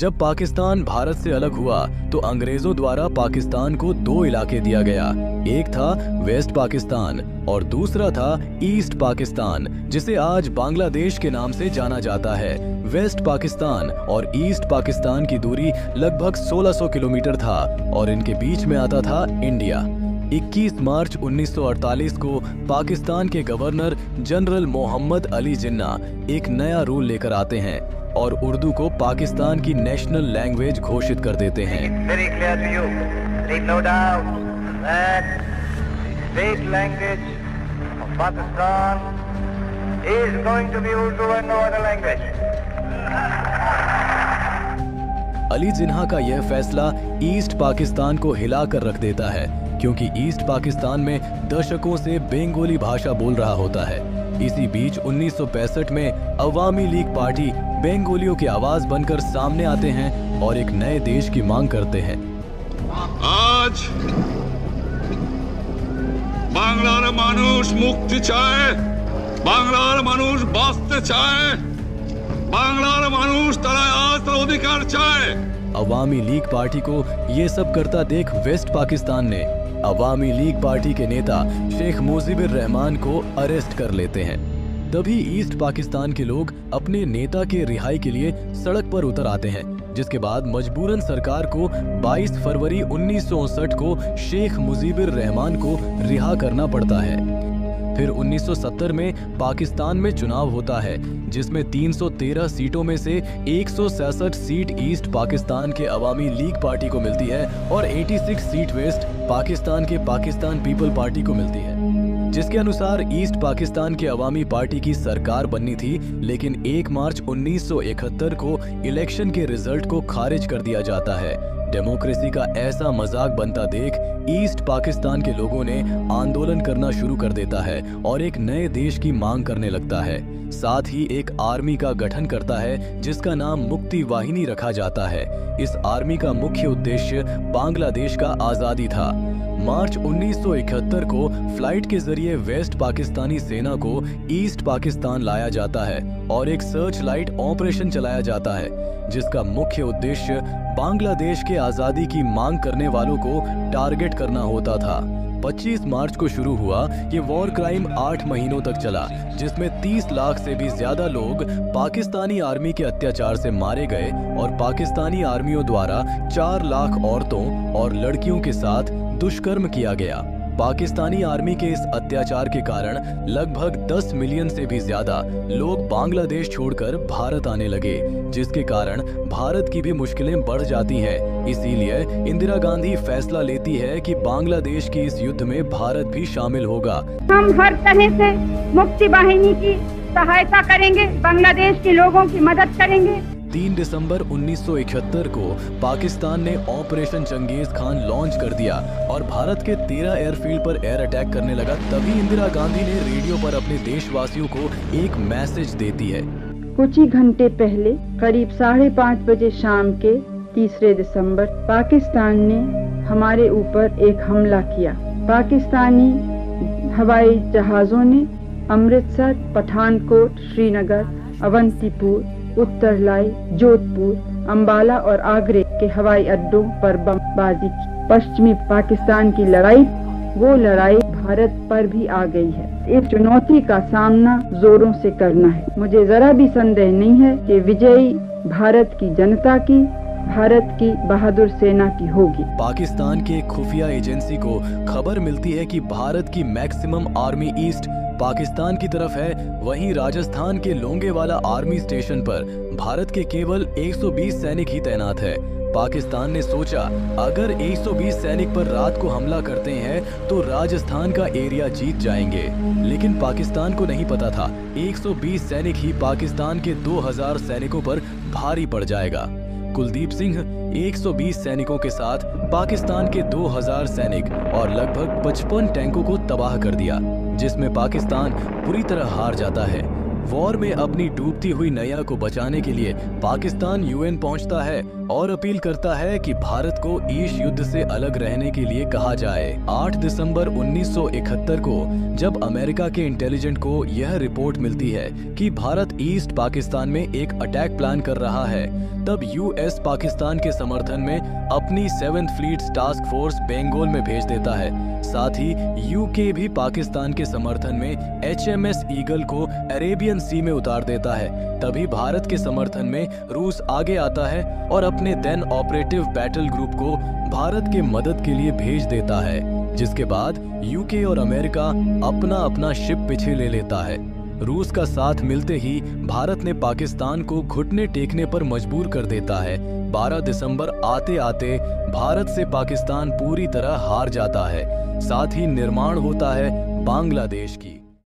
जब पाकिस्तान भारत से अलग हुआ तो अंग्रेजों द्वारा पाकिस्तान को दो इलाके दिया गया। एक था वेस्ट पाकिस्तान और दूसरा था ईस्ट पाकिस्तान, जिसे आज बांग्लादेश के नाम से जाना जाता है। वेस्ट पाकिस्तान और ईस्ट पाकिस्तान की दूरी लगभग 1600 किलोमीटर था और इनके बीच में आता था इंडिया। 21 मार्च 1948 को पाकिस्तान के गवर्नर जनरल मोहम्मद अली जिन्ना एक नया रूल लेकर आते हैं और उर्दू को पाकिस्तान की नेशनल लैंग्वेज घोषित कर देते हैं। अली जिन्ना का यह फैसला ईस्ट पाकिस्तान को हिलाकर रख देता है, क्योंकि ईस्ट पाकिस्तान में दशकों से बंगाली भाषा बोल रहा होता है। इसी बीच 1965 में अवामी लीग पार्टी बंगालियों की आवाज बनकर सामने आते हैं और एक नए देश की मांग करते हैं। आज বাংলার মানুষ মুক্তি চায়, বাংলার মানুষ বাঁচতে চায়, বাংলার মানুষ তারা আজ তার অধিকার চায়। अवामी लीग पार्टी को ये सब करता देख वेस्ट पाकिस्तान ने अवामी लीग पार्टी के नेता शेख मुजीबुर रहमान को अरेस्ट कर लेते हैं। तभी ईस्ट पाकिस्तान के लोग अपने नेता के रिहाई के लिए सड़क पर उतर आते हैं, जिसके बाद मजबूरन सरकार को 22 फरवरी 1959 को शेख मुजीबुर रहमान को रिहा करना पड़ता है। फिर 1970 में पाकिस्तान में चुनाव होता है, जिसमें 313 सीटों में से 166 सीट ईस्ट पाकिस्तान के अवामी लीग पार्टी को मिलती है और 86 सीट वेस्ट पाकिस्तान के पाकिस्तान पीपल पार्टी को मिलती है, जिसके अनुसार ईस्ट पाकिस्तान के अवामी पार्टी की सरकार बननी थी। लेकिन 1 मार्च 1971 को इलेक्शन के रिजल्ट को खारिज कर दिया जाता है। डेमोक्रेसी का ऐसा मजाक बनता देख ईस्ट पाकिस्तान के लोगों ने आंदोलन करना शुरू कर देता है और एक नए देश की मांग करने लगता है। साथ ही एक आर्मी का गठन करता है, जिसका नाम मुक्ति वाहिनी रखा जाता है। इस आर्मी का मुख्य उद्देश्य बांग्लादेश का आजादी था। मार्च 1971 को फ्लाइट के जरिए वेस्ट पाकिस्तानी सेना को ईस्ट पाकिस्तान लाया जाता है और एक सर्च लाइट ऑपरेशन चलाया जाता है, जिसका मुख्य उद्देश्य बांग्लादेश के आजादी की मांग करने वालों को टारगेट करना होता था। 25 मार्च को शुरू हुआ ये वॉर क्राइम 8 महीनों तक चला, जिसमें 30 लाख से भी ज्यादा लोग पाकिस्तानी आर्मी के अत्याचार से मारे गए और पाकिस्तानी आर्मियों द्वारा 4 लाख औरतों और लड़कियों के साथ दुष्कर्म किया गया। पाकिस्तानी आर्मी के इस अत्याचार के कारण लगभग 10 मिलियन से भी ज्यादा लोग बांग्लादेश छोड़कर भारत आने लगे, जिसके कारण भारत की भी मुश्किलें बढ़ जाती हैं। इसीलिए इंदिरा गांधी फैसला लेती है कि बांग्लादेश की इस युद्ध में भारत भी शामिल होगा। हम हर तरह से मुक्ति वाहिनी की सहायता करेंगे, बांग्लादेश के लोगों की मदद करेंगे। 3 दिसंबर 1971 को पाकिस्तान ने ऑपरेशन चंगेज खान लॉन्च कर दिया और भारत के 13 एयरफील्ड पर एयर अटैक करने लगा। तभी इंदिरा गांधी ने रेडियो पर अपने देशवासियों को एक मैसेज देती है। कुछ ही घंटे पहले करीब 5:30 बजे शाम के 3 दिसंबर पाकिस्तान ने हमारे ऊपर एक हमला किया। पाकिस्तानी हवाई जहाजों ने अमृतसर, पठानकोट, श्रीनगर, अवंतीपुर, उत्तरलाई, जोधपुर, अंबाला और आगरे के हवाई अड्डों पर बमबाजी की। पश्चिमी पाकिस्तान की लड़ाई, वो लड़ाई भारत पर भी आ गई है। इस चुनौती का सामना जोरों से करना है। मुझे जरा भी संदेह नहीं है कि विजयी भारत की जनता की, भारत की बहादुर सेना की होगी। पाकिस्तान के खुफिया एजेंसी को खबर मिलती है कि भारत की मैक्सिमम आर्मी ईस्ट पाकिस्तान की तरफ है। वहीं राजस्थान के लोंगेवाला आर्मी स्टेशन पर भारत के केवल 120 सैनिक ही तैनात है। पाकिस्तान ने सोचा अगर 120 सैनिक पर रात को हमला करते हैं तो राजस्थान का एरिया जीत जाएंगे, लेकिन पाकिस्तान को नहीं पता था 120 सैनिक ही पाकिस्तान के 2000 सैनिकों पर भारी पड़ जाएगा। कुलदीप सिंह 120 सैनिकों के साथ पाकिस्तान के 2000 सैनिक और लगभग 55 टैंकों को तबाह कर दिया, जिसमें पाकिस्तान पूरी तरह हार जाता है। वॉर में अपनी डूबती हुई नैया को बचाने के लिए पाकिस्तान यूएन पहुंचता है और अपील करता है कि भारत को ईस्ट युद्ध से अलग रहने के लिए कहा जाए। 8 दिसंबर 1971 को जब अमेरिका के इंटेलिजेंट को यह रिपोर्ट मिलती है कि भारत ईस्ट पाकिस्तान में एक अटैक प्लान कर रहा है, तब यूएस पाकिस्तान के समर्थन में अपनी 7th fleet task force Bengal में भेज देता है। साथ ही यूके भी पाकिस्तान के समर्थन में HMS ईगल को अरेबियन सी में उतार देता है। तभी भारत के समर्थन में रूस आगे आता है और अपने देन ऑपरेटिव बैटल ग्रुप को भारत के मदद के लिए भेज देता है, जिसके बाद यूके और अमेरिका अपना अपना शिप पीछे ले लेता है। रूस का साथ मिलते ही भारत ने पाकिस्तान को घुटने टेकने पर मजबूर कर देता है। 12 दिसंबर आते आते भारत से पाकिस्तान पूरी तरह हार जाता है। साथ ही निर्माण होता है बांग्लादेश की।